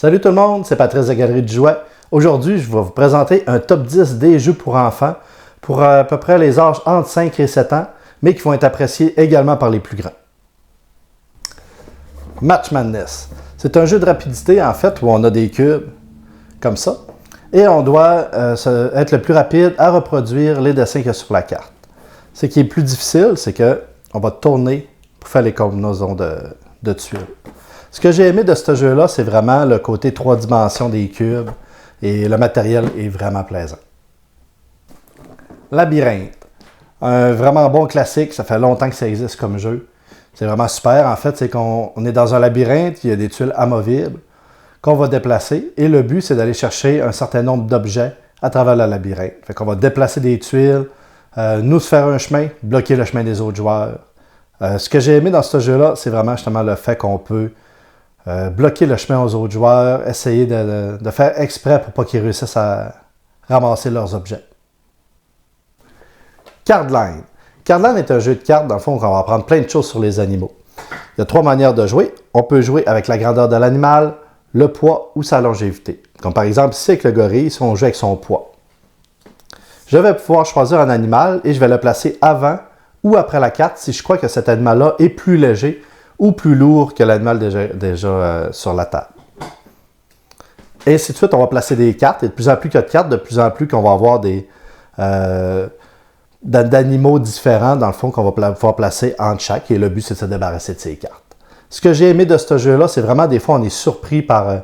Salut tout le monde, c'est Patrice de Galerie du Jouet. Aujourd'hui, je vais vous présenter un top 10 des jeux pour enfants pour à peu près les âges entre 5 et 7 ans, mais qui vont être appréciés également par les plus grands. Match Madness. C'est un jeu de rapidité en fait où on a des cubes comme ça et on doit être le plus rapide à reproduire les dessins qu'il y a sur la carte. Ce qui est plus difficile, c'est qu'on va tourner pour faire les combinaisons de tuiles. Ce que j'ai aimé de ce jeu-là, c'est vraiment le côté 3 dimensions des cubes et le matériel est vraiment plaisant. Labyrinthe. Un vraiment bon classique, ça fait longtemps que ça existe comme jeu. C'est vraiment super. En fait, c'est qu'on est dans un labyrinthe, il y a des tuiles amovibles qu'on va déplacer et le but, c'est d'aller chercher un certain nombre d'objets à travers le labyrinthe. Fait qu'on va déplacer des tuiles, nous se faire un chemin, bloquer le chemin des autres joueurs. Ce que j'ai aimé dans ce jeu-là, c'est vraiment justement le fait qu'on peut bloquer le chemin aux autres joueurs, essayer de faire exprès pour pas qu'ils réussissent à ramasser leurs objets. Cardline. Cardline est un jeu de cartes, dans le fond, où on va apprendre plein de choses sur les animaux. Il y a 3 manières de jouer. On peut jouer avec la grandeur de l'animal, le poids ou sa longévité. Comme par exemple, ici avec le gorille, si on joue avec son poids. Je vais pouvoir choisir un animal et je vais le placer avant ou après la carte si je crois que cet animal-là est plus léger ou plus lourd que l'animal déjà sur la table. Et ainsi de suite, on va placer des cartes. Et de plus en plus qu'il y a de cartes, de plus en plus qu'on va avoir d'animaux différents, dans le fond, qu'on va pouvoir placer entre chaque. Et le but, c'est de se débarrasser de ces cartes. Ce que j'ai aimé de ce jeu-là, c'est vraiment des fois, on est surpris par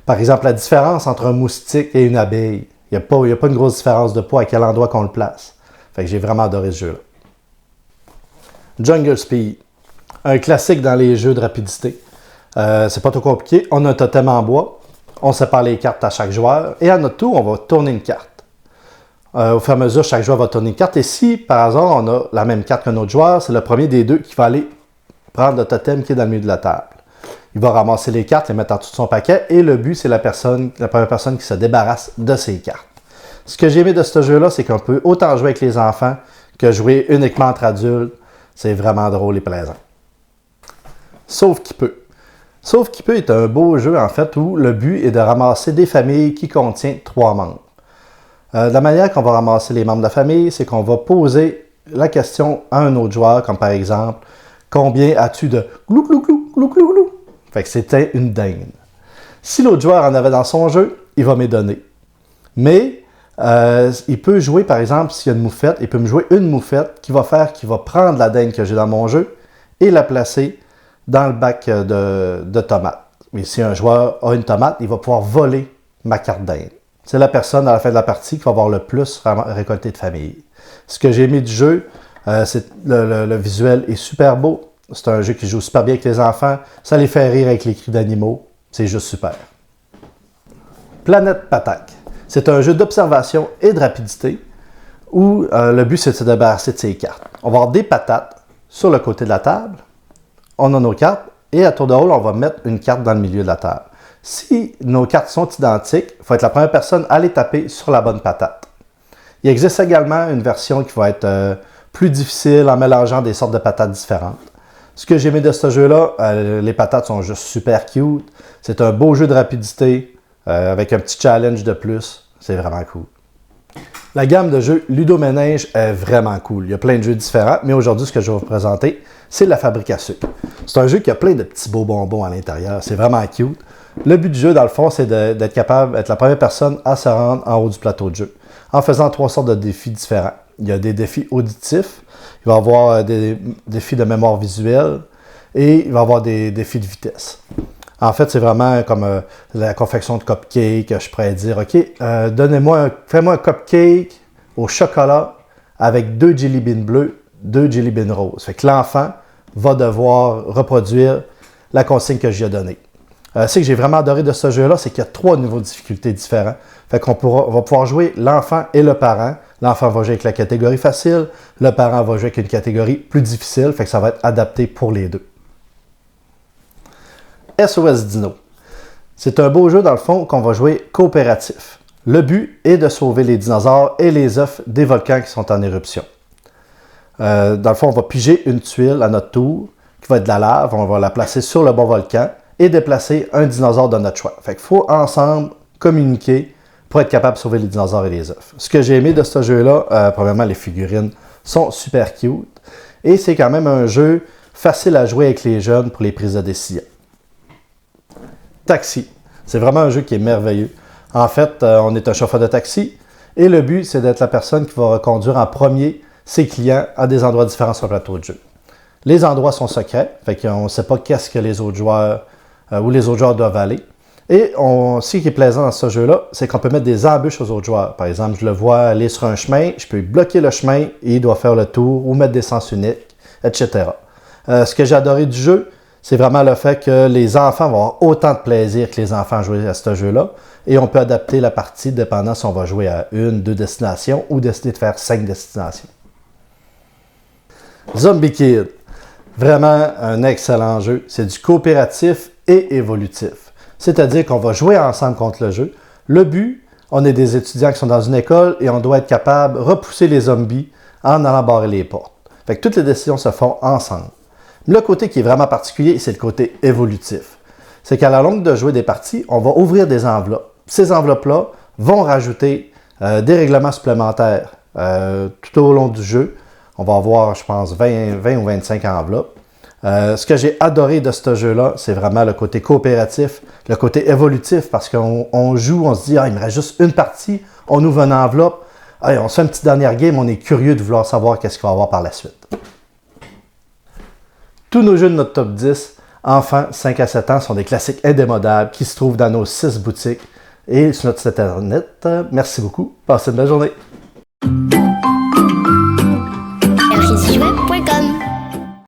exemple, la différence entre un moustique et une abeille. Il n'y a pas une grosse différence de poids à quel endroit qu'on le place. Fait que j'ai vraiment adoré ce jeu-là. Jungle Speed. Un classique dans les jeux de rapidité. C'est pas trop compliqué. On a un totem en bois. On sépare les cartes à chaque joueur. Et à notre tour, on va tourner une carte. Au fur et à mesure, chaque joueur va tourner une carte. Et si, par hasard, on a la même carte qu'un autre joueur, c'est le premier des deux qui va aller prendre le totem qui est dans le milieu de la table. Il va ramasser les cartes, les mettre en dessous de son paquet. Et le but, c'est la première personne qui se débarrasse de ses cartes. Ce que j'ai aimé de ce jeu-là, c'est qu'on peut autant jouer avec les enfants que jouer uniquement entre adultes. C'est vraiment drôle et plaisant. Sauf qui peut. Sauf qui peut est un beau jeu, en fait, où le but est de ramasser des familles qui contiennent 3 membres. De la manière qu'on va ramasser les membres de la famille, c'est qu'on va poser la question à un autre joueur, comme par exemple, combien as-tu de glou glou glou glou glou glou? Fait que c'était une dinde. Si l'autre joueur en avait dans son jeu, il va me donner. Mais il peut jouer, par exemple, s'il y a une moufette, il peut me jouer une moufette qui va prendre la dinde que j'ai dans mon jeu et la placer dans le bac de tomates. Mais si un joueur a une tomate, il va pouvoir voler ma carte dinde. C'est la personne à la fin de la partie qui va avoir le plus récolté de famille. Ce que j'ai aimé du jeu, c'est le visuel est super beau. C'est un jeu qui joue super bien avec les enfants. Ça les fait rire avec les cris d'animaux. C'est juste super. Planète Patak. C'est un jeu d'observation et de rapidité où le but c'est de se débarrasser de ses cartes. On va avoir des patates sur le côté de la table. On a nos cartes et à tour de rôle, on va mettre une carte dans le milieu de la table. Si nos cartes sont identiques, il faut être la première personne à les taper sur la bonne patate. Il existe également une version qui va être plus difficile en mélangeant des sortes de patates différentes. Ce que j'ai aimé de ce jeu-là, les patates sont juste super cute. C'est un beau jeu de rapidité avec un petit challenge de plus. C'est vraiment cool. La gamme de jeux Ludo-Ménage est vraiment cool. Il y a plein de jeux différents, mais aujourd'hui, ce que je vais vous présenter, c'est la fabrique à sucre. C'est un jeu qui a plein de petits beaux bonbons à l'intérieur. C'est vraiment cute. Le but du jeu, dans le fond, c'est d'être capable d'être la première personne à se rendre en haut du plateau de jeu, en faisant 3 sortes de défis différents. Il y a des défis auditifs, il va y avoir des défis de mémoire visuelle et il va y avoir des défis de vitesse. En fait, c'est vraiment comme la confection de cupcake. Je pourrais dire, OK, fais-moi un cupcake au chocolat avec 2 jelly beans bleus, 2 jelly beans roses. Fait que l'enfant va devoir reproduire la consigne que je lui ai donnée. Ce que j'ai vraiment adoré de ce jeu-là, c'est qu'il y a 3 niveaux de difficulté différents. Fait qu'on va pouvoir jouer l'enfant et le parent. L'enfant va jouer avec la catégorie facile, le parent va jouer avec une catégorie plus difficile, fait que ça va être adapté pour les deux. SOS Dino. C'est un beau jeu, dans le fond, qu'on va jouer coopératif. Le but est de sauver les dinosaures et les œufs des volcans qui sont en éruption. Dans le fond, on va piger une tuile à notre tour, qui va être de la lave, on va la placer sur le bon volcan, et déplacer un dinosaure de notre choix. Fait qu'il faut ensemble communiquer pour être capable de sauver les dinosaures et les œufs. Ce que j'ai aimé de ce jeu-là, premièrement, les figurines sont super cute et c'est quand même un jeu facile à jouer avec les jeunes pour les prises de décision. Taxi. C'est vraiment un jeu qui est merveilleux. En fait, on est un chauffeur de taxi et le but, c'est d'être la personne qui va reconduire en premier ses clients à des endroits différents sur le plateau de jeu. Les endroits sont secrets, fait qu'on ne sait pas qu'est-ce que les autres joueurs où les autres joueurs doivent aller. Et ce qui est plaisant dans ce jeu-là, c'est qu'on peut mettre des embûches aux autres joueurs. Par exemple, je le vois aller sur un chemin, je peux bloquer le chemin et il doit faire le tour ou mettre des sens uniques, etc. Ce que j'ai adoré du jeu, c'est vraiment le fait que les enfants vont avoir autant de plaisir que les enfants à jouer à ce jeu-là. Et on peut adapter la partie dépendant si on va jouer à 1, 2 destinations ou décider de faire 5 destinations. Zombie Kid. Vraiment un excellent jeu. C'est du coopératif et évolutif. C'est-à-dire qu'on va jouer ensemble contre le jeu. Le but, on est des étudiants qui sont dans une école et on doit être capable de repousser les zombies en allant barrer les portes. Fait que toutes les décisions se font ensemble. Le côté qui est vraiment particulier, c'est le côté évolutif. C'est qu'à la longue de jouer des parties, on va ouvrir des enveloppes. Ces enveloppes-là vont rajouter des règlements supplémentaires tout au long du jeu. On va avoir, je pense, 20 ou 25 enveloppes. Ce que j'ai adoré de ce jeu-là, c'est vraiment le côté coopératif, le côté évolutif, parce qu'on joue, on se dit, il me reste juste une partie, on ouvre une enveloppe, on se fait une petite dernière game, on est curieux de vouloir savoir qu'est-ce qu'il va y avoir par la suite. Tous nos jeux de notre top 10, enfants 5 à 7 ans, sont des classiques indémodables qui se trouvent dans nos 6 boutiques et sur notre site internet. Merci beaucoup, passez une belle journée.